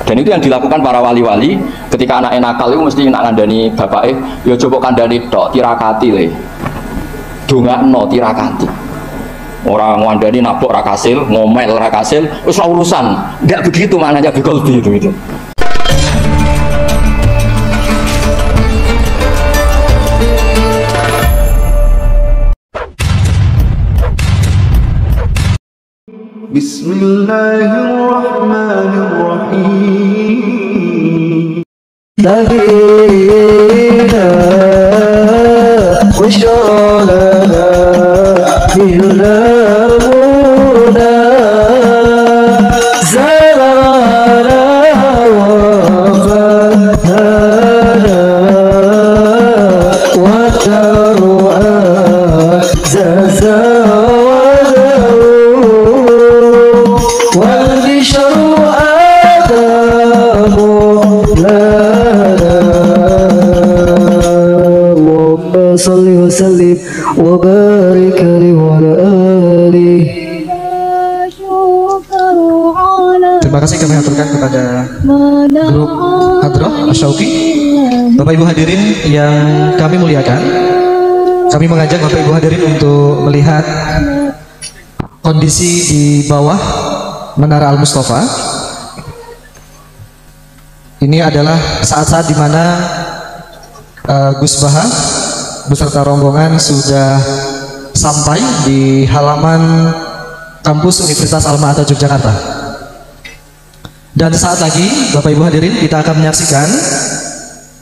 Dan itu yang dilakukan para wali-wali ketika anaknya nakal itu mesti nak ngandani bapaknya, ya coba kandani tok tirakati le. Dongakno tirakati. Orang ngandani nabok ra kasil, ngomel ra kasil, wis urusan. Enggak begitu maknanya biqalbi itu. Bismillahirrahmanirrahim. Nabiyina washolana bilhamuna zalana wafatana wataru'a zaza salli wa sallim wa barik alaihi wa ala alihi. Terima kasih kami aturkan kepada grup Hadroh Asyauqi. Bapak Ibu hadirin yang kami muliakan, kami mengajak Bapak Ibu hadirin untuk melihat kondisi di bawah Menara Al-Mustafa. Ini adalah saat-saat di mana Gus Baha beserta rombongan sudah sampai di halaman kampus Universitas Alma-Ata Yogyakarta. Dan saat lagi Bapak Ibu hadirin kita akan menyaksikan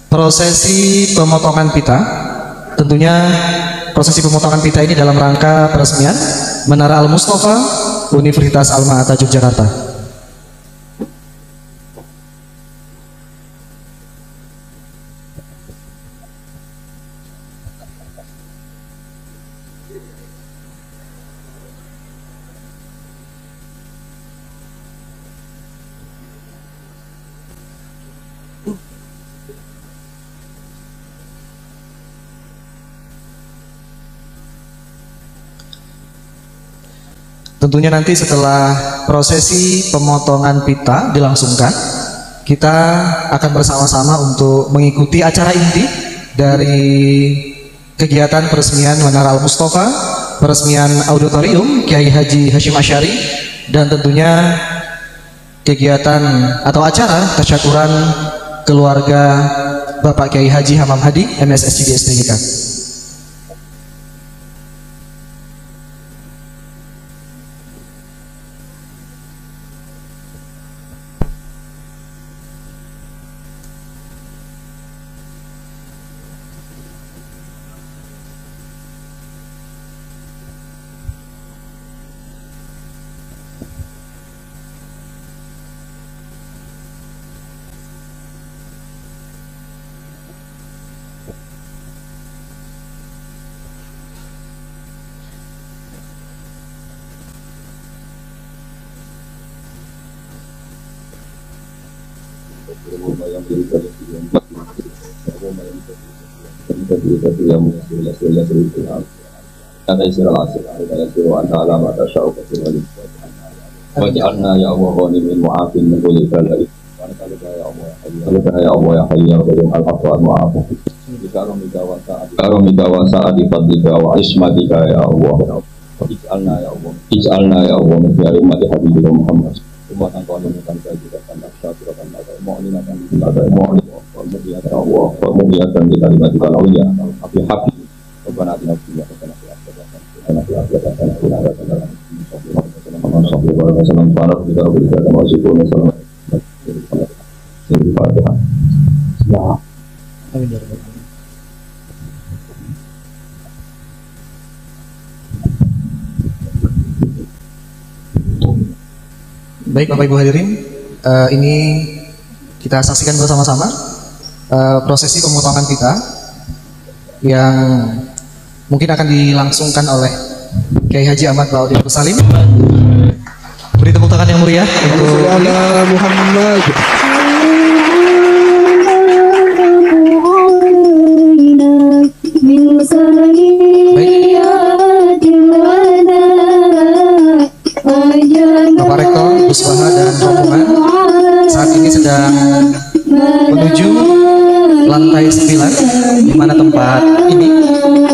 prosesi pemotongan pita. Tentunya prosesi pemotongan pita ini dalam rangka peresmian Menara Al-Mustafa Universitas Alma-Ata Yogyakarta. Tentunya nanti setelah prosesi pemotongan pita dilangsungkan, kita akan bersama-sama untuk mengikuti acara inti dari kegiatan peresmian Menara Al-Mustafa, peresmian auditorium Kiai Haji Hashim Asy'ari, dan tentunya kegiatan atau acara tasyakuran keluarga Bapak Kiai Haji Hamam Hadi, MSSCD STIK. Waj'alna ya Allah ghanimin mu'afin min kulli balai. Ya Allah ya Hayy ya Qayyum al-afwa mu'afin. Karomika wa sa'ati fadlika wa ismatika ya Allah. Ij'alna ya Allah. Ij'alna ya Allah min ummati Habibina Muhammad. Ummatan qanitan sajidatan syakiratan mu'minatan billahi mu'minatan Allah wa mu'minatan bi kalimatika al-ulya fi haqqi. Rabbana atina fid dunya hasanah wa fil akhirati hasanah wa qina adzabannar. Baik Bapak Ibu hadirin, ini kita saksikan bersama-sama prosesi pemotongan pita yang mungkin akan dilangsungkan oleh Kiai Haji Ahmad Ba'udin Salim. Beri tepuk tangan yang meriah untuk Muhammad. Bapak Rektor, Gus Baha dan rombongan saat ini sedang menuju lantai 9, di mana tempat ini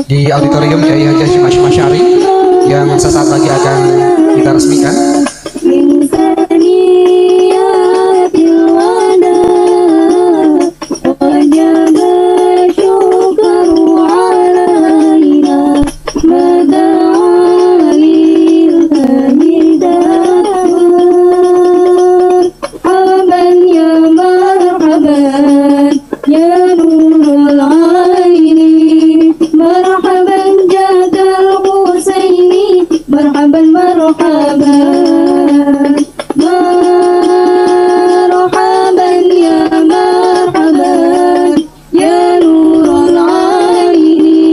di auditorium Kiai Haji Hashim Asy'ari yang sesaat lagi akan kita resmikan.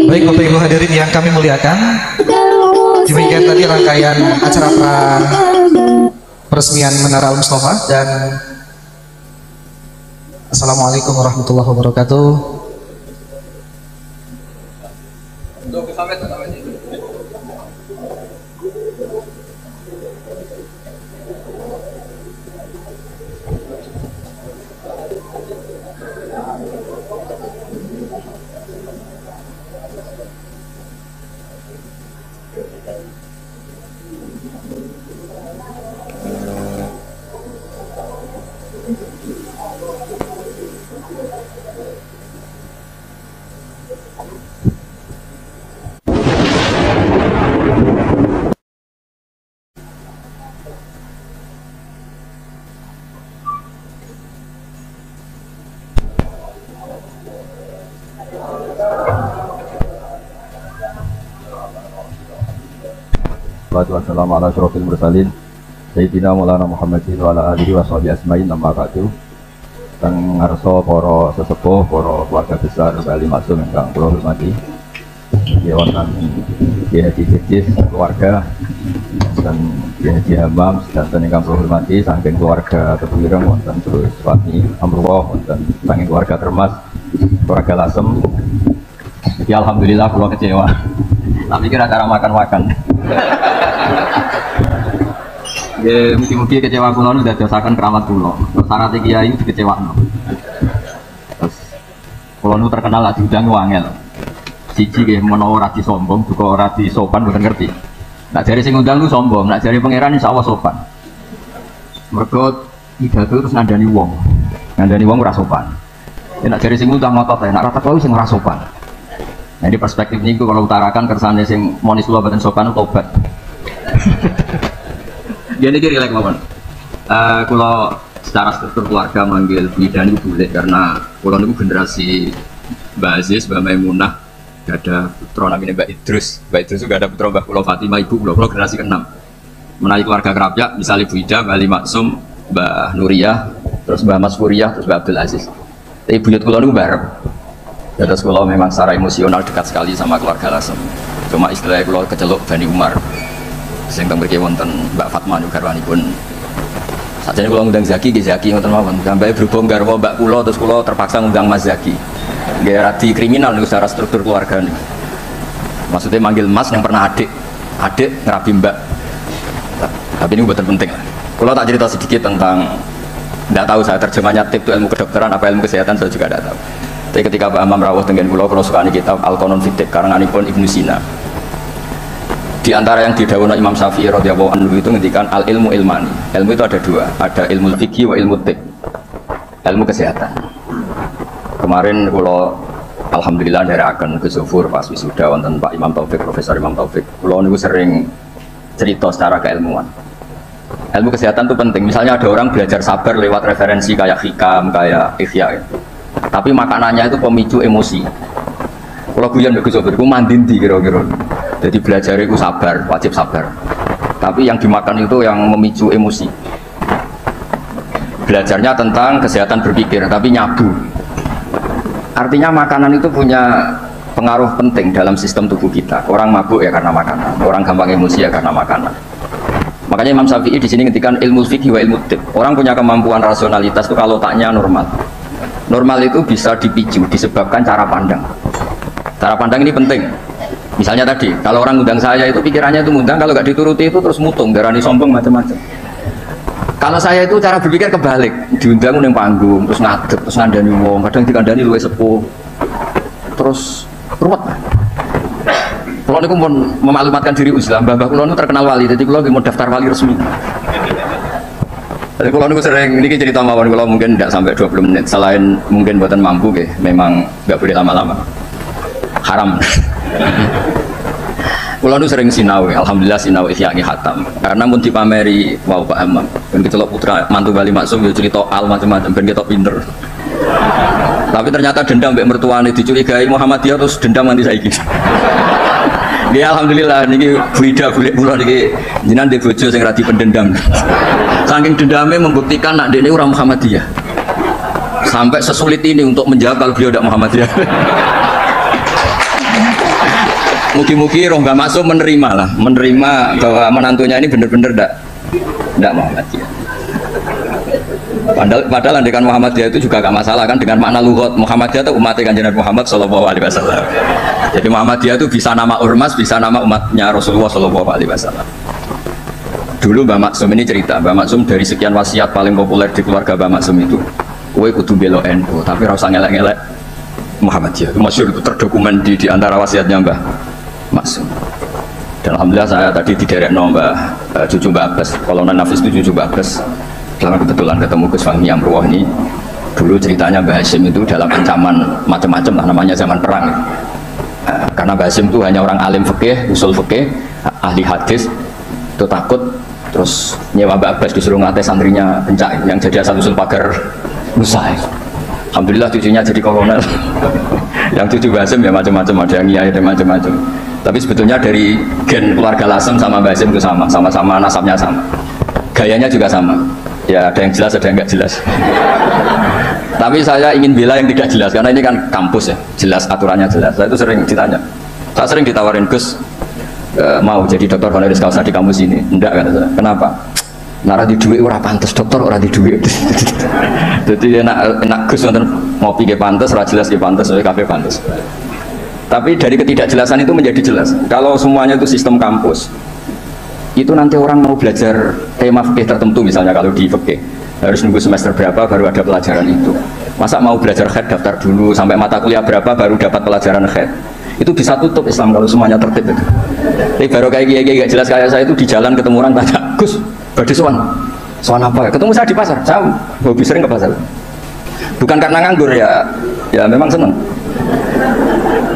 Baik Bapak Ibu hadirin yang kami muliakan, demikian tadi rangkaian acara peresmian Menara Al-Mustafa, dan Assalamualaikum warahmatullahi wabarakatuh. Wassalamualaikum ala asyrofil mursalin Sayyidina Maulana Muhammadin wa ala alihi wa sahbihi asma'in nama ba'du. Teng ngarsa para sesepuh, para keluarga besar Bali Maksum ingkang kula hormati. Ya wonten Kiai Haji Jis keluarga dan Kiai Haji Hamam sedanten ingkang kula hormati saking keluarga Tebuireng wonten terus Wati Amrullah wonten saking keluarga Termas, keluarga Lasem. Ya alhamdulillah kula kecewa. Tak pikir acara makan-makan. Ya, mungkin kecewa kula nu dadosaken keramat kula. Syarat kiai dikecewakno. Terus kula nu terkenal lah diundang wangel. Siji nggih menawa ora disombong, juga ora disopan mboten ngerti. Nak jare sing ngundang ku sombong, nak jare pangeran insyaallah sopan. Mergo pidato terus ngandani wong. Ngandani wong ora sopan. Ya nak jare sing ngundang ngotot ae, nak rata kuwi sing ora sopan. Nah, di perspektif ini kalau utarakan kersane sing monis kula boten sopan tobat. Jadi kira like mawon. Kula secara struktur keluarga manggil bidan itu boleh karena kula niku generasi Mbak Aziz, Mbak Maimunah, gak ada putra namanya Mbak Idrus. Mbak Idrus juga ada putra Mbak Kula Fatimah, ibu kula generasi ke-6. Menawi keluarga kerabat, misalnya Ibu Ida, Mbak Ali Maksum, Mbak Nuriyah, terus Mbak Mas Furiyah, terus Mbak Abdul Aziz. Tapi buyut kula niku bareng. Terus kula memang secara emosional dekat sekali sama keluarga Lasem. Cuma istilahnya kula keceluk Bani Umar. Sing teng mriki wonten Mbak Fatma niku garwanipun. Sajane kula ngundang Zaki nggih Zaki ngoten mawon. Sampai berhubung garwa Mbak kula terus kula terpaksa ngundang Mas Zaki. Nggih radi kriminal niku secara struktur keluarga niku. Maksudnya manggil Mas yang pernah adik ngerabi Mbak. Tapi ini bukan penting lah. Kula tak cerita sedikit tentang, tidak tahu saya terjemahnya tip itu ilmu kedokteran apa ilmu kesehatan saya juga tidak tahu. Tapi ketika Pak Imam rawuh dengan kula suka kitab Al-Qanun Fitik karanganipun Ibnu Sina. Di antara yang didhawuhna Imam Syafi'i radhiyallahu anhu itu ngendikan al ilmu ilmani. Ilmu itu ada dua, ada ilmu fikih wa ilmu tib. Ilmu kesehatan. Kemarin kula alhamdulillah ndherekaken ke Zufur pas wisuda wonten Pak Imam Taufik, Profesor Imam Taufik. Kula niku sering cerita secara keilmuan. Ilmu kesehatan itu penting. Misalnya ada orang belajar sabar lewat referensi kayak hikam, kayak ihya. Tapi makanannya itu pemicu emosi. Kalau guyon mbek Gus Sobir, ku mandindi kira-kira. Jadi belajar itu sabar, wajib sabar. Tapi yang dimakan itu yang memicu emosi. Belajarnya tentang kesehatan berpikir, tapi nyabu. Artinya makanan itu punya pengaruh penting dalam sistem tubuh kita. Orang mabuk ya karena makanan, orang gampang emosi ya karena makanan. Makanya Imam Syafi'i di sini ngendikan ilmu fikih wa ilmu tib. Orang punya kemampuan rasionalitas itu kalau otaknya normal. Normal itu bisa dipicu disebabkan cara pandang. Cara pandang ini penting. Misalnya tadi, kalau orang ngundang saya itu pikirannya itu ngundang, kalau nggak dituruti itu terus mutung, darani sombong macam-macam. Kalau saya itu cara berpikir kebalik, diundang nang panggung, terus ngadeg, terus ngandani wong, kadang dikandani luwih sepuh. Terus ruwet. Kalau niku pun memaklumatkan diri Islam, mbah kula niku terkenal wali, jadi kula mau daftar wali resmi. Jadi kalau niku sering niki cerita mawon kula mungkin tidak sampai 20 menit, selain mungkin buatan mampu nggih, memang nggak boleh lama-lama. Haram. Kula niku sering sinau, alhamdulillah sinau ihya khatam. Karena mun dipameri wau Pak Amam, ben kecelok putra mantu Bali Maksum yo cerita al macam-macam ben ketok pinter. Tapi ternyata dendam mbek mertuane dicurigai Muhammadiyah terus dendam nganti saiki. Ya alhamdulillah niki buida golek kula niki jenengan ndek bojo sing radi pendendam. Saking dendamnya membuktikan nak dekne ora Muhammadiyah. Sampai sesulit ini untuk menjawab kalau beliau tidak Muhammadiyah. Mugi-mugi roh Mbak Maksum menerima bahwa menantunya ini benar-benar tidak Muhammadiyah. Padahal dengan Muhammadiyah itu juga gak masalah kan dengan makna lughat. Muhammadiyah itu umat Kanjeng Nabi Muhammad sallallahu alaihi wasallam. Jadi Muhammadiyah itu bisa nama ormas, bisa nama umatnya Rasulullah sallallahu alaihi wasallam. Dulu Mbak Maksum ini cerita, Mbak Maksum dari sekian wasiat paling populer di keluarga Mbak Maksum itu, kowe kudu bela NU, tapi ora usah ngelek-ngelek Muhammadiyah. Masyhur itu terdokumen di antara wasiatnya Mbak Maksum. Dan alhamdulillah saya tadi diderekno Mbak cucu Mbak Abbas, Kolonel Nafis itu cucu Mbak Abbas. Selama kebetulan ketemu Gus Fahmi Amruwah ini, dulu ceritanya Mbak Hasyim itu dalam ancaman macam-macam lah, namanya zaman perang. Karena Mbak Hasyim itu hanya orang alim fikih, usul fikih, ahli hadis, itu takut, terus nyewa Mbak Abbas disuruh ngelatih santrinya pencak yang jadi asal usul pagar Nusa. Alhamdulillah cucunya jadi kolonel. Yang cucu Mbak Hasyim ya macam-macam, ada yang kiai, ada macam-macam. Tapi sebetulnya dari gen keluarga Lasem sama Mbak Hasyim itu sama-sama nasabnya sama, gayanya juga sama. Ya ada yang jelas, ada yang nggak jelas. Tapi saya ingin bela yang tidak jelas karena ini kan kampus ya, jelas aturannya jelas. Saya itu sering ditanya, saya sering ditawarin Gus mau jadi dokter honoris causa di kampus ini. Enggak kan? Kenapa? Nara di duit ora pantes dokter ora di duit. Jadi enak Gus nonton ngopi ke pantes, ora jelas ke pantes, kafe pantes. Tapi dari ketidakjelasan itu menjadi jelas. Kalau semuanya itu sistem kampus, itu nanti orang mau belajar tema fikih tertentu misalnya kalau di fikih harus nunggu semester berapa baru ada pelajaran itu. Masa mau belajar khed daftar dulu sampai mata kuliah berapa baru dapat pelajaran khed. Itu bisa tutup Islam kalau semuanya tertib itu. Tapi baru kayak gini gak jelas kayak saya itu di jalan ketemu orang tanya, Gus, badhe sowan apa ya? Ketemu saya di pasar, saya hobi sering ke pasar. Bukan karena nganggur ya memang seneng.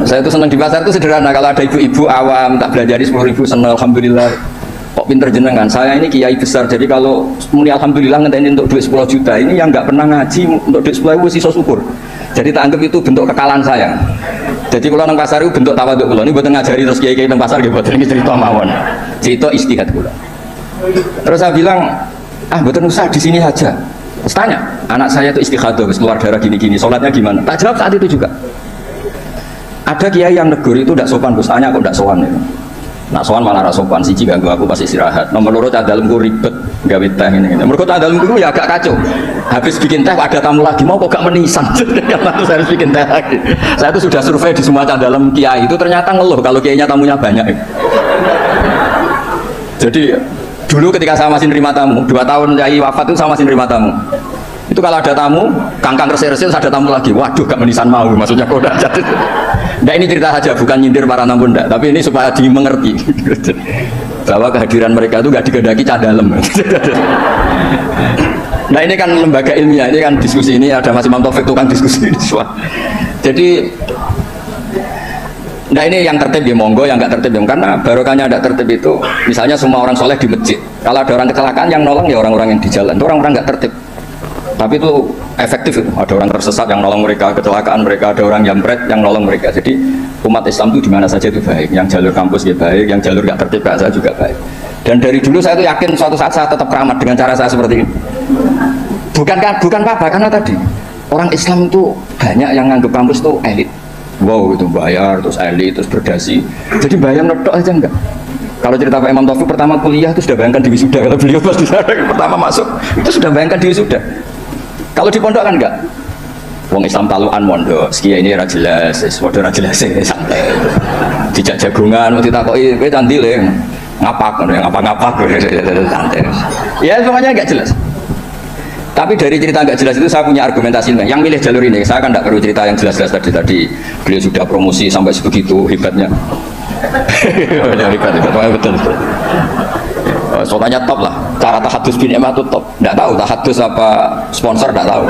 Saya itu seneng di pasar itu sederhana, kalau ada ibu-ibu awam tak belajari 10.000 seneng alhamdulillah. Kok pinter jenengan, saya ini kiai besar, jadi kalau muni alhamdulillah ngenteni untuk duit 10 juta, ini yang nggak pernah ngaji untuk duit 10.000 sisa syukur. Jadi tak anggap itu bentuk kekalahan saya. Jadi kalau nang pasar itu bentuk tawaduk kula, ini buat ngajari terus kiai-kiai nang pasar nggih boten iki cerita mawon. Cerita istihad kula. Terus saya bilang, boten usah di sini saja. Terus tanya, anak saya itu istighadah, keluar darah gini-gini, sholatnya gimana? Tak jawab saat itu juga. Ada kiai yang negur itu tidak sopan, Gus, tanya kok tidak sopan itu. Nak sowan malah ra sopan, siji ganggu aku pas istirahat. Nomor loro cah dalemku ribet gawe teh ngene. Mergo cah dalemku ya agak kacau. Habis bikin teh ada tamu lagi, mau kok gak menisan. Terus harus bikin teh lagi. Saya itu sudah survei di semua cah dalem kiai itu ternyata ngeluh kalau kiainya tamunya banyak. Jadi dulu ketika saya masih nerima tamu, 2 tahun kiai wafat itu saya masih nerima tamu. Itu kalau ada tamu, kangkang resir-resir ada tamu lagi. Waduh, gak menisan mau, maksudnya kok udah jatuh. Nah ini cerita saja, bukan nyindir para tamu enggak, tapi ini supaya dimengerti bahwa kehadiran mereka itu gak digedaki cah dalem. Nah ini kan lembaga ilmiah, ini kan diskusi, ini ada Mas Imam Taufik tukang diskusi ini semua. Jadi nah ini yang tertib ya monggo, yang nggak tertib ya, karena barokahnya ada tertib itu misalnya semua orang soleh di masjid, kalau ada orang kecelakaan yang nolong ya orang-orang yang di jalan, itu orang-orang nggak tertib. Tapi itu efektif itu, ada orang tersesat yang nolong mereka, kecelakaan mereka, ada orang jambret yang nolong mereka. Jadi umat Islam itu dimana saja itu baik, yang jalur kampus ya baik, yang jalur gak tertib saya juga baik. Dan dari dulu saya itu yakin suatu saat saya tetap keramat dengan cara saya seperti ini. Bukan apa, karena tadi orang Islam itu banyak yang nganggap kampus itu elit. Wow itu bayar, terus elit, terus berdasi. Jadi bayang notok aja enggak. Kalau cerita Pak Imam Taufik pertama kuliah itu sudah bayangkan di wisuda, kalau beliau pas pertama masuk itu sudah bayangkan di wisuda. Kalau di pondok kan enggak. Wong Islam talukan mondok, sekian ini ora jelas, waduh ora jelas santai. Dijak jagungan, mau ditakoki kowe candile ngapak, ngapa-ngapa santai. Ya semuanya enggak jelas. Tapi dari cerita nggak jelas itu saya punya argumentasi. Yang milih jalur ini, saya kan tidak perlu cerita yang jelas-jelas tadi. Beliau sudah promosi sampai sebegitu hebatnya. Hebat, betul. Soalnya top lah. Cara tahadus bin Emma itu top. Tidak tahu tahadus apa sponsor, tidak tahu.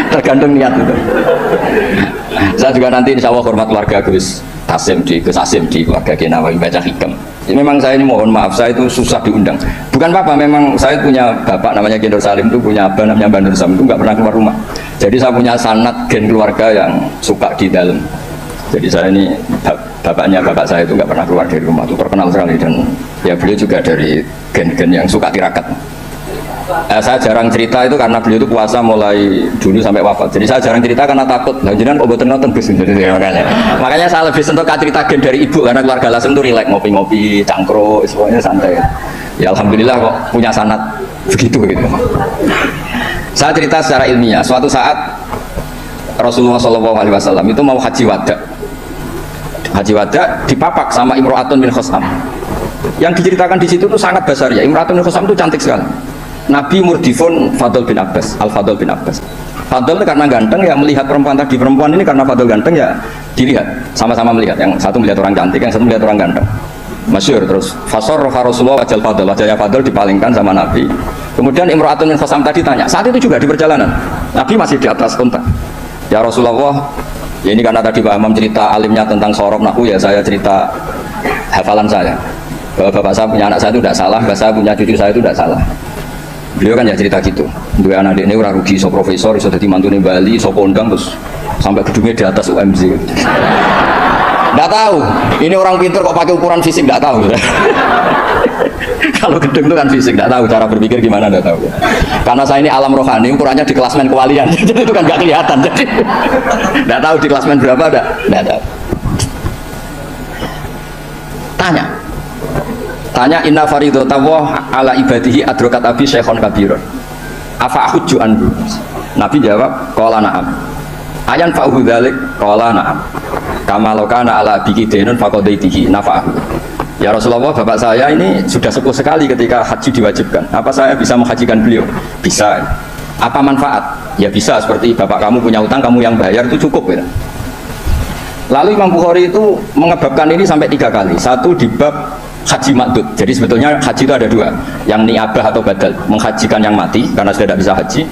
Tergantung niat itu. Saya juga nanti insya Allah hormat keluarga Gus Tasim di keluarga Genawi baca hikam. Memang saya ini mohon maaf, saya itu susah diundang. Bukan apa-apa, memang saya punya bapak namanya Gendor Salim itu, punya abah namanya Bandar Sam itu nggak pernah keluar rumah. Jadi saya punya sanad gen keluarga yang suka di dalam. Jadi saya ini bapaknya bapak saya itu nggak pernah keluar dari rumah, itu terkenal sekali, dan ya beliau juga dari gen-gen yang suka tirakat. Saya jarang cerita itu karena beliau itu puasa mulai dulu sampai wafat. Jadi saya jarang cerita karena takut. Jangan kok boten nonton Gus. Makanya saya lebih sentuh cerita gen dari ibu karena keluarga langsung tuh rileks ngopi-ngopi, cangkro, semuanya santai. Ya alhamdulillah kok punya sanad begitu gitu. Saya cerita secara ilmiah. Suatu saat Rasulullah SAW itu mau haji wada. Haji wada dipapak sama Imro'atun bin Khosam. Yang diceritakan di situ tuh sangat besar ya. Imro'atun bin Khosam itu cantik sekali. Nabi murdifun Fadl bin Abbas, Al-Fadl bin Abbas. Fadl itu karena ganteng ya, melihat perempuan tadi, perempuan ini karena Fadl ganteng ya dilihat, sama-sama melihat. Yang satu melihat orang cantik, yang satu melihat orang ganteng. Masyhur terus. Fasor Rasulullah wajal Fadl, wajahnya Fadl dipalingkan sama Nabi. Kemudian Imro'atun bin Khosam tadi tanya, saat itu juga di perjalanan. Nabi masih di atas unta. Ya Rasulullah, ya ini karena tadi Pak Imam cerita alimnya tentang sorof nahu, ya saya cerita hafalan saya. Bahwa bapak saya punya anak saya itu tidak salah, bapak saya punya cucu saya itu tidak salah. Beliau kan ya cerita gitu, dua anak ini orang rugi, so profesor, so jadi mantu di Bali, so kondang terus sampai gedungnya di atas UMZ. Nggak tahu, ini orang pintar kok pakai ukuran fisik, nggak tahu. Kalau gedung itu kan fisik, nggak tahu cara berpikir gimana, nggak tahu. Karena saya ini alam rohani, ukurannya di klasmen kewalian, jadi itu kan nggak kelihatan. Jadi nggak tahu di klasmen berapa, nggak tahu. Tanya inna faridatullah ala ibadihi adrokat abi syekhon kabirun afa ahujju anhu. Nabi jawab qala na'am ayan fa'uhu dzalik qala na'am kama law kana ala abiki dainun faqadaitihi nafa'ahu. Ya Rasulullah, bapak saya ini sudah sepuh sekali ketika haji diwajibkan, apa saya bisa menghajikan beliau? Bisa. Apa manfaat? Ya bisa, seperti bapak kamu punya utang, kamu yang bayar, itu cukup ya. Lalu Imam Bukhari itu mengebabkan ini sampai 3 kali. Satu di bab haji makdud. Jadi sebetulnya haji itu ada 2, yang niabah atau badal, menghajikan yang mati karena sudah tidak bisa haji,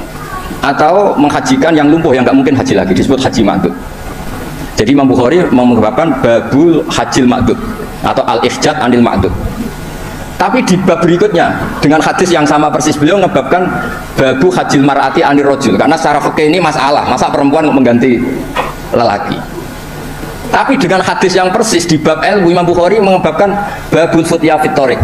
atau menghajikan yang lumpuh yang nggak mungkin haji lagi, disebut haji makdud. Jadi Imam Bukhari mengebabkan babul hajil makdud atau al-ihjad anil makdud. Tapi di bab berikutnya dengan hadis yang sama persis beliau mengebabkan babu hajil mar'ati anil rojul, karena secara fikih ini masalah, masa perempuan mengganti lelaki. Tapi dengan hadis yang persis di bab ilmu, Imam Bukhari mengebabkan babul futya fitorik,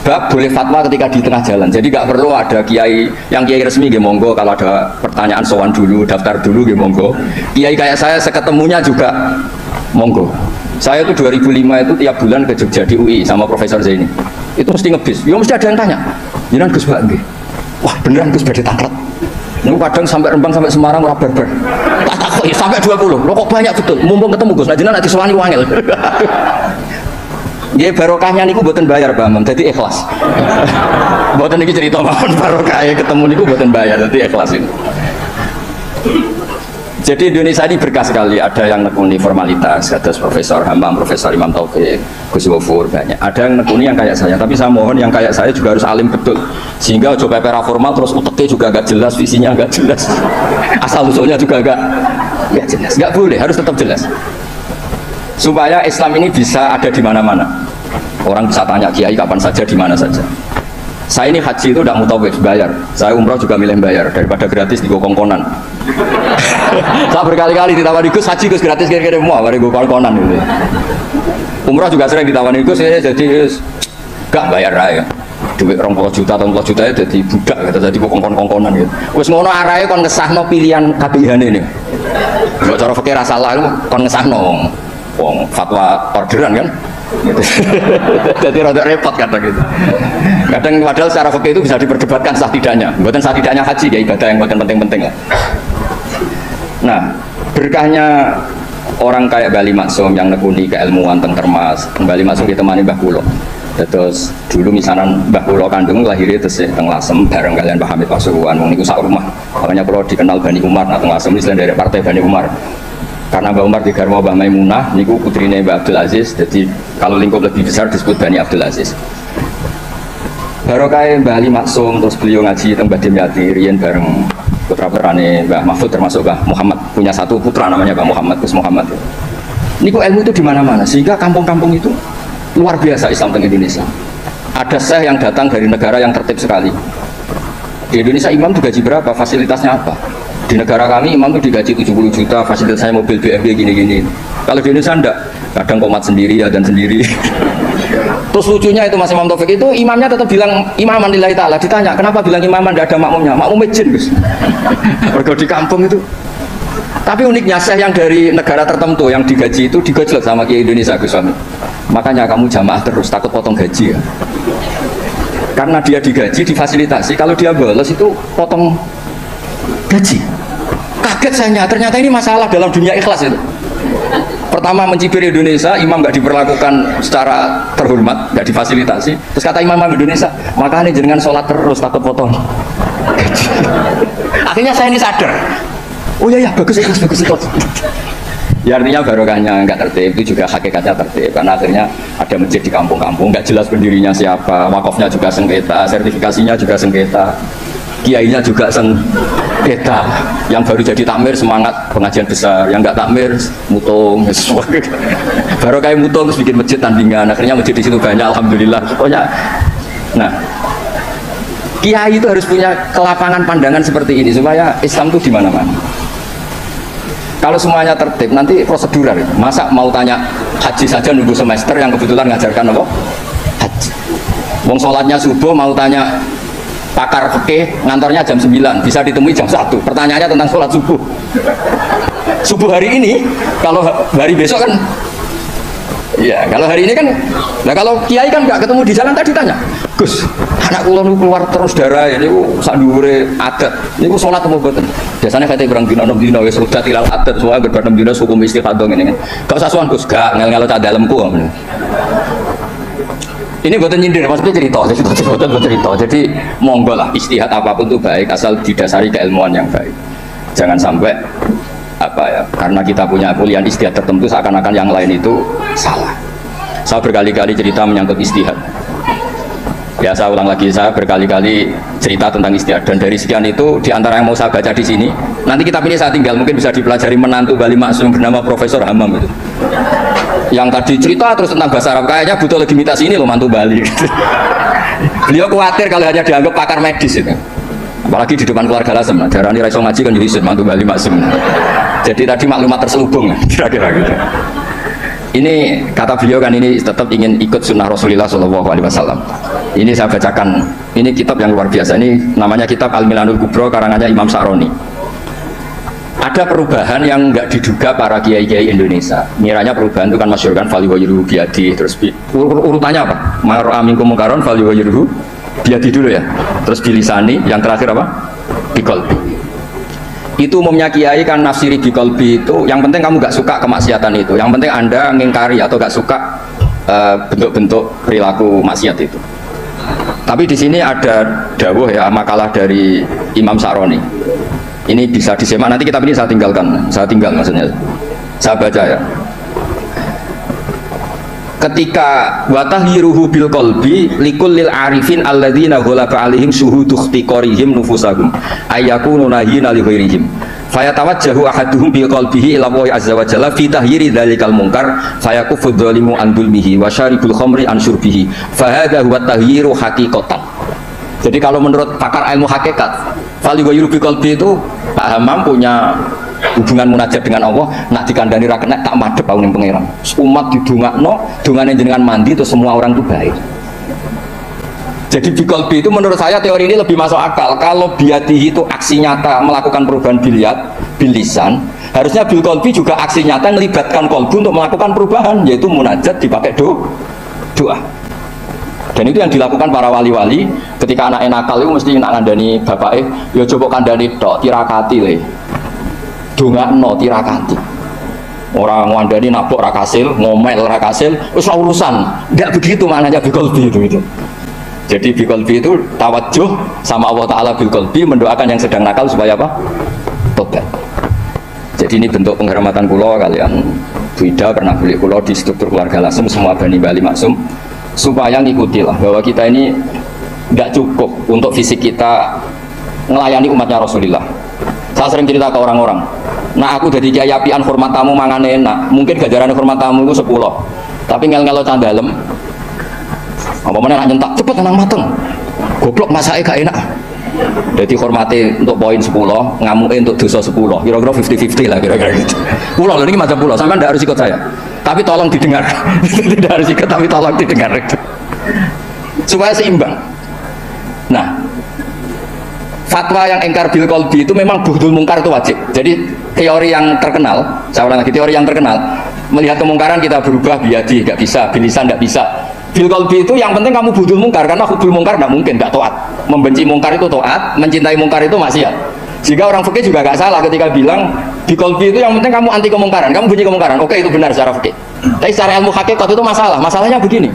bab boleh fatwa ketika di tengah jalan. Jadi nggak perlu ada kiai, yang kiai resmi nggih monggo, kalau ada pertanyaan sowan dulu, daftar dulu nggih monggo. Kiai kayak saya seketemunya juga monggo. Saya itu 2005 itu tiap bulan ke Jogja di UI sama Profesor Zaini. Itu mesti ngebis. Ya mesti ada yang tanya. Jangan Gus Mbak nggih. Wah beneran Gus badhe tangklet. Ini kadang sampai Rembang sampai Semarang ora barbar. Tak takoki sampai 20. Loh kok banyak betul. Mumpung ketemu Gus, nah jenengan nanti sowani wangel. Nggih barokahnya niku mboten bayar, Pak Mam. Dadi ikhlas. Mboten iki cerita mawon barokah ketemu niku mboten bayar, dadi ikhlas itu. Jadi Indonesia ini berkah sekali, ada yang nekuni formalitas, ada Profesor Hamam, Profesor Imam Taufik, Gus Wofur, banyak. Ada yang nekuni yang kayak saya, tapi saya mohon yang kayak saya juga harus alim betul, sehingga coba pera formal terus uteknya juga agak jelas, visinya agak jelas, asal usulnya juga agak ya jelas, nggak boleh, harus tetap jelas, supaya Islam ini bisa ada di mana-mana. Orang bisa tanya kiai kapan saja, di mana saja. Saya ini haji itu tidak mutawif, bayar. Saya umroh juga milih bayar daripada gratis di kongkonan. Saya berkali-kali ditawari Gus haji Gus gratis kira-kira semua, mari gue kongkonan gitu. Umroh juga sering ditawari Gus, ya jadi gak bayar aja. Duit 20 juta atau 40 juta ya jadi budak gitu, jadi kongkon-kongkonan gitu. Wes ngono arahe kon ngesahno pilihan kabehane ini. Mbok cara fikih ra salah kon ngesahno wong fatwa orderan kan. Jadi rada repot kadang gitu. Kadang padahal secara fikih itu bisa diperdebatkan sah tidaknya. Bukan sah tidaknya haji ya ibadah yang bukan penting-penting lah. Nah, berkahnya orang kayak Bali Maksum yang nekuni keilmuan teng Termas, Bali Maksum ditemani Mbah Kulo. Terus dulu misalnya Mbah Kula kandung lahirnya terus teng Lasem bareng kalian Pak Hamid Pasuruan, niku sak rumah. Makanya kalau dikenal Bani Umar, nah teng Lasem ini dari partai Bani Umar. Karena Mbah Umar digarwa Mbah Maimunah, niku putrine Mbah Abdul Aziz. Jadi kalau lingkup lebih besar disebut Bani Abdul Aziz. Barokah Mbah Ali Maksum, terus beliau ngaji teng Mbah Dimyati, riyen bareng putra-putrane Mbah Mahfud termasuk Mbah Muhammad, punya satu putra namanya Mbah Muhammad, Gus Muhammad. Niku ilmu itu di mana-mana, sehingga kampung-kampung itu luar biasa Islam di Indonesia. Ada syekh yang datang dari negara yang tertib sekali. Di Indonesia imam digaji berapa? Fasilitasnya apa? Di negara kami imam itu digaji 70 juta, fasilitasnya mobil BMW gini-gini. Kalau di Indonesia enggak, kadang komat sendiri, dan sendiri. Terus lucunya itu Mas Imam Taufik itu imamnya tetap bilang imaman lillahi ta'ala. Ditanya, kenapa bilang imaman tidak ada makmumnya? Makmumnya jin, Gus. Mereka di kampung itu. Tapi uniknya syekh yang dari negara tertentu yang digaji itu digojlok sama Kiai Indonesia, Gus Wami. Makanya kamu jamaah terus, takut potong gaji ya. Karena dia digaji, difasilitasi. Kalau dia bolos itu potong gaji. Kaget saya, ternyata ini masalah dalam dunia ikhlas itu. Pertama mencibir Indonesia, imam nggak diperlakukan secara terhormat, nggak difasilitasi. Terus kata imam Indonesia, makanya jenengan sholat terus takut potong gaji. Akhirnya saya ini sadar. Oh iya, bagus. Ya artinya barokahnya nggak tertib itu juga hakikatnya tertib, karena akhirnya ada masjid di kampung-kampung nggak jelas pendirinya siapa, wakafnya juga sengketa, sertifikasinya juga sengketa, kiainya juga sengketa. Yang baru jadi takmir semangat pengajian besar, yang nggak takmir mutung. Barokah mutung terus bikin masjid tandingan, akhirnya masjid di situ banyak, alhamdulillah. Pokoknya, nah kiai itu harus punya kelapangan pandangan seperti ini supaya Islam itu di mana-mana. Kalau semuanya tertib, nanti prosedural. Masa mau tanya haji saja nunggu semester yang kebetulan ngajarkan apa? Haji. Wong sholatnya subuh mau tanya pakar fikih ngantornya jam 9, bisa ditemui jam 1. Pertanyaannya tentang sholat subuh. Subuh hari ini, kalau hari besok kan, ya kalau hari ini kan, nah kalau kiai kan nggak ketemu di jalan tadi tanya, Gus, anak kula keluar terus darah, ini sak dhuwure adat, ini sholat apa mboten? Biasanya kata berang dina 6 dina wis rudat ilal adat, soalnya berbar 6 dina hukum istighadah ngene. Gak usah suan Gus, gak ngel-ngelo cah dalemku. Ini buatan nyindir, maksudnya cerita. Jadi monggo lah istihad apapun itu baik asal didasari keilmuan yang baik. Jangan sampai apa ya, karena kita punya kuliah istihad tertentu seakan-akan yang lain itu salah. Saya berkali-kali cerita menyangkut istihad. Ya saya ulang lagi, saya berkali-kali cerita tentang istihad, dan dari sekian itu diantara yang mau saya baca di sini, nanti kitab ini saya tinggal mungkin bisa dipelajari menantu Bali Maksum bernama Profesor Hamam itu. Yang tadi cerita terus tentang bahasa Arab, kayaknya butuh legitimasi ini loh mantu Bali. Beliau khawatir kalau hanya dianggap pakar medis itu. Apalagi di depan keluarga Lasem, darah ini raiso ngaji kan jadi mantu Bali Maksum. Jadi tadi maklumat terselubung kira-kira gitu. Ini kata beliau kan ini tetap ingin ikut sunnah Rasulullah SAW. Ini saya bacakan, ini kitab yang luar biasa, ini namanya kitab Al-Milanul Kubro karangannya Imam Sa'roni. Ada perubahan yang nggak diduga para kiai-kiai Indonesia. Miranya perubahan itu kan masyhur kan fali wa yuruhu biadi, terus urutannya apa? Mar aminkum mungkaron fali wa yuruhu biadi dulu ya. Terus bilisani, yang terakhir apa? Biqalbi. Itu umumnya kiai kan nafsiri biqalbi itu, yang penting kamu nggak suka kemaksiatan itu, yang penting Anda ngingkari atau nggak suka bentuk-bentuk perilaku maksiat itu. Tapi di sini ada dawuh ya, makalah dari Imam Sa'roni. Ini bisa disimak, nanti kitab ini saya tinggalkan, saya tinggal maksudnya, saya baca ya. Ketika watahyiruhu bil qalbi likullil arifin alladzina ghalaba alaihim syuhudu ikhtiqarihim nufusahum ayyakunu nahina li ghairihim fayatawajjahu ahaduhum bi qalbihi ila Allah azza wa jalla fi tahyiri dzalikal munkar fayakufu dzalimu an dzulmihi wa syaribul khamri an syurbihi fa hadza huwa tahyiru haqiqatan. Jadi kalau menurut pakar ilmu hakikat, fali wa yurubi qalbi itu Pak Hamam punya hubungan munajat dengan Allah, nak dikandani ra kena tak madhep aku ning pangeran. Umat didongakno, dongane jenengan mandi terus semua orang itu baik. Jadi biqalbi itu menurut saya teori ini lebih masuk akal. Kalau biadihi itu aksi nyata melakukan perubahan bilisan, harusnya biqalbi juga aksi nyata melibatkan kolbu untuk melakukan perubahan, yaitu munajat dipakai doa. Dan itu yang dilakukan para wali-wali ketika anak nakal itu mesti nak ngandani bapake, ya coba kandani tok tirakati le. Dongakno tirakati. Orang ngandani nabok ra kasil, ngomel ra kasil, wis urusan. Enggak begitu maknanya biqalbi itu. Jadi biqalbi itu tawajuh sama Allah Ta'ala biqalbi, mendoakan yang sedang nakal supaya apa? Tobat. Jadi ini bentuk penghormatan kula kalian Bu Ida pernah beli kula di struktur keluarga Lasem semua Bani Bali Maksum supaya ngikutilah bahwa kita ini enggak cukup untuk fisik kita melayani umatnya Rasulullah. Saya sering cerita ke orang-orang, nah aku dari kiai apian hormat tamu mangan enak, mungkin gajaran hormat tamu itu 10, tapi ngel-ngelo candalem apa mana nak nyentak cepet tenang mateng goblok masake gak enak. Jadi hormati untuk poin 10, ngamuke untuk dosa 10, kira-kira 50-50 lah kira-kira gitu. Pulau ini macam pulau, sampean tidak harus ikut saya, tapi tolong didengar. Tidak harus ikut tapi tolong didengar supaya seimbang. Nah, fatwa yang engkar bil qalbi itu memang buhdul mungkar itu wajib. Jadi teori yang terkenal, saya ulang lagi, teori yang terkenal, melihat kemungkaran kita berubah biadi, nggak bisa, bilisan nggak bisa. Bil qalbi itu yang penting kamu buhdul mungkar, karena hubul mungkar nggak mungkin, nggak taat. Membenci mungkar itu taat, mencintai mungkar itu maksiat. Jika orang fikih juga nggak salah ketika bilang bil qalbi itu yang penting kamu anti kemungkaran, kamu benci kemungkaran, oke itu benar secara fikih. Tapi secara ilmu hakikat itu masalahnya begini.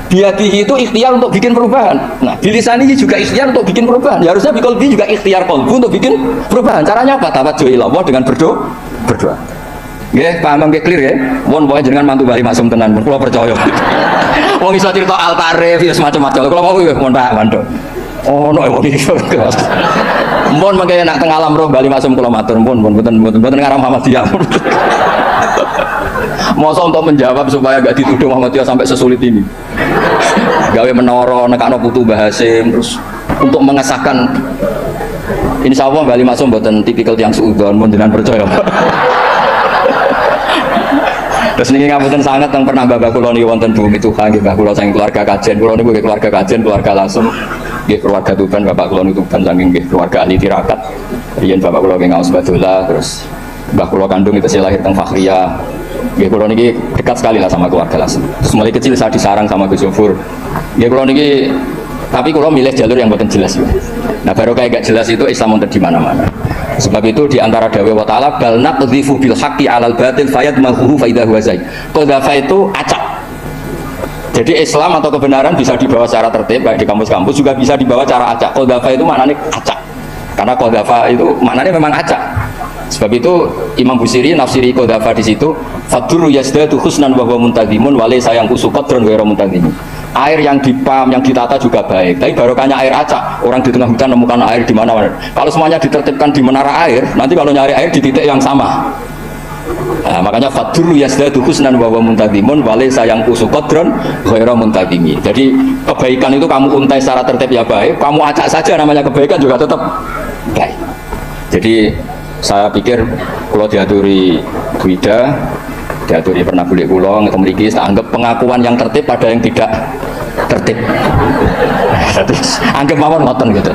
Biadihi itu ikhtiar untuk bikin perubahan. Nah, bilisani juga ikhtiar untuk bikin perubahan. Ya, harusnya biqalbi juga ikhtiar qalbu untuk bikin perubahan. Caranya apa? Tawajjuh ila Allah dengan berdoa. Nggih, paham nggih clear ya? Mun pokoke jenengan mantu Bali Maksum tenan, kula percaya. Wong iso cerita Al-Tarif ya semacam-macam. Kula mau ya mun Pak Mandok. Oh, no wong iki. Mun mangke nak teng alam roh Bali Maksum kula matur, mun mboten ngaram Muhammadiyah. Masa untuk menjawab supaya gak dituduh Muhammadiyah sampai sesulit ini, gawe menara nekakno putu Mbah Hasim, terus untuk mengesahkan insya Allah Bali Maksum mboten tipikal yang suudzon, mun jenengan percaya. Terus niki ngapunten sangat yang pernah bapak kula niki wonten bumi Tuhan nggih, bapak kula saking keluarga kajen, kula niku keluarga kajen, keluarga langsung nggih, keluarga Tuban, bapak kula niku Tuban saking nggih keluarga ahli tirakat. Riyen bapak kula nggih ngaos Badola, terus mbah kula kandung itu saya lahir teng Fakhriyah. Nggih, kula niki dekat sekali lah sama keluarga langsung. Terus mulai kecil saya disarang sama Gus Yofur. Nggih, kula niki tapi kula milih jalur yang boten jelas. Nah, baru kayak gak jelas itu Islam untuk di mana-mana. Sebab itu di antara dawuh wa ta'ala bal naqdhifu bil haqqi 'alal batil fayadmaghuhu fa idza huwa zaid. Qadhafa itu acak. Jadi Islam atau kebenaran bisa dibawa secara tertib, baik di kampus-kampus juga bisa dibawa cara acak. Qadhafa itu maknanya acak. Karena qadhafa itu maknanya memang acak. Sebab itu Imam Busiri nafsiri qadhafa di situ fadru yazdadu husnan wa huwa muntazimun wa laysa yanqusu qadran ghairu muntazimin. Air yang dipam, yang ditata juga baik. Tapi barokahnya air acak. Orang di tengah hutan menemukan air di mana-mana. Kalau semuanya ditertibkan di menara air, nanti kalau nyari air di titik yang sama. Nah, makanya fadlu yazdadu husnan wa huwa muntazimun wa laysa yanqusu qadran ghairu muntazimi. Jadi kebaikan itu kamu untai secara tertib ya baik, kamu acak saja namanya kebaikan juga tetap baik. Jadi saya pikir kalau diaturi Bu Ida, diaturi pernah bulik kula ngeten mriki tak anggap pengakuan yang tertib pada yang tidak tertib. Terus anggap mawon ngoten gitu.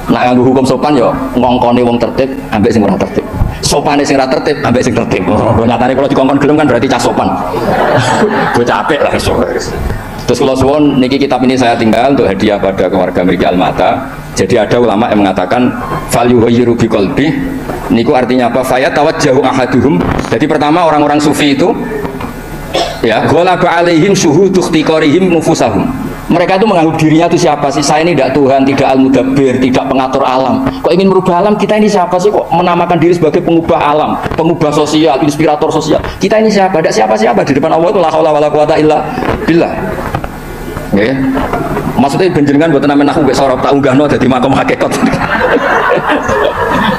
Nak nganggo hukum sopan yo ngongkone wong tertib ambek sing ora tertib. Sopane sing ora tertib ambek sing tertib. Oh, nyatane kalau dikongkon gelem kan berarti cah sopan. Bocah apik lah iso. Terus kalau suwun niki kitab ini saya tinggal untuk hadiah pada keluarga mriki Al-Mata. Jadi ada ulama yang mengatakan fal yughayyiru biqalbi. Niku artinya apa? Faya tawajjahu ahaduhum. Jadi pertama orang-orang sufi itu ya ghalaba alaihim syuhudu ikhtiqarihim nufusahum. Mereka itu menganggap dirinya itu siapa sih? Saya ini tidak Tuhan, tidak al-mudabbir, tidak pengatur alam. Kok ingin merubah alam? Kita ini siapa sih? Kok menamakan diri sebagai pengubah alam, pengubah sosial, inspirator sosial? Kita ini siapa? Tidak siapa-siapa di depan Allah itu la haula wala quwata illa billah. Ya. Maksudnya benjenengan buat nama nahu sorok tak unggahno dadi makom hakikat.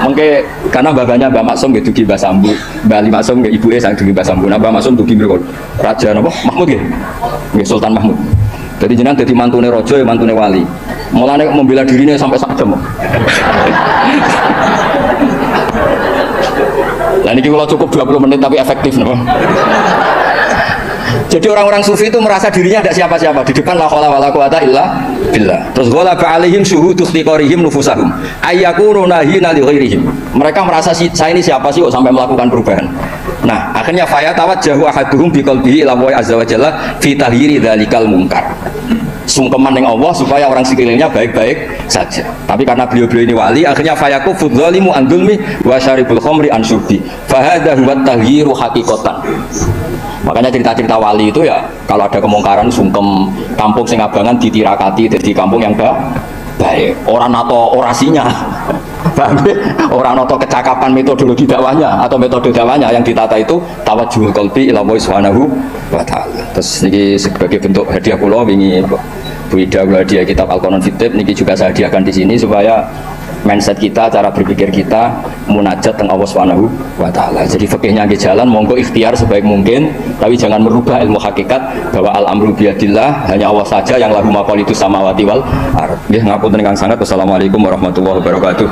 Mengke karena babanya Mbak Maksum gitu Mbah Sambu, Mbak Ali Maksum nggih ibuke sang dugi Mbah Sambu. Nah Mbak Maksum dugi mriku Raja napa? Mahmud nggih. Nggih Sultan Mahmud. Jadi jenengan dadi mantune raja ya mantune wali. Mulane membela dirine sampai sak jam. Lah niki kalau cukup 20 menit tapi efektif napa? Jadi orang-orang sufi itu merasa dirinya tidak siapa-siapa di depan la haula wala quwata illa billah. Terus ghalaba alaihim syuhudu ikhtiqarihim nufusahum ayyakuna hina li ghairihim. Mereka merasa saya ini siapa sih kok sampai melakukan perubahan. Nah, akhirnya faya tawajjahu ahaduhum biqalbihi ila wa azza wa jalla fi tahyiri dzalikal munkar. sungkeman ning Allah supaya orang sekelilingnya baik-baik saja. Tapi karena beliau-beliau ini wali, akhirnya fayakufu dzalimu an dzulmi wa syaribul khamri an syurbi. Fa hadza huwa taghyiru haqiqatan. Makanya cerita-cerita wali itu ya kalau ada kemungkaran sungkem, kampung sing abangan ditirakati jadi kampung yang baik. Orang atau orasinya. Orang atau kecakapan metodologi dakwahnya atau metode dakwahnya yang ditata itu tawajjuhul qalbi ila Allah subhanahu wa ta'ala. Terus ini sebagai bentuk hadiah kula wingi Bu Ida hadiah kitab Al-Qanon Fitib niki juga saya hadiahkan di sini supaya mindset kita, cara berpikir kita munajat tentang Allah Subhanahu wa ta'ala. Jadi fikihnya nggih jalan, monggo ikhtiar sebaik mungkin, tapi jangan merubah ilmu hakikat bahwa al-amru biyadillah, hanya Allah saja yang lahu maqalidus samawati wal ardh. Nggih ngapunten ingkang sanget. Wassalamualaikum warahmatullahi wabarakatuh.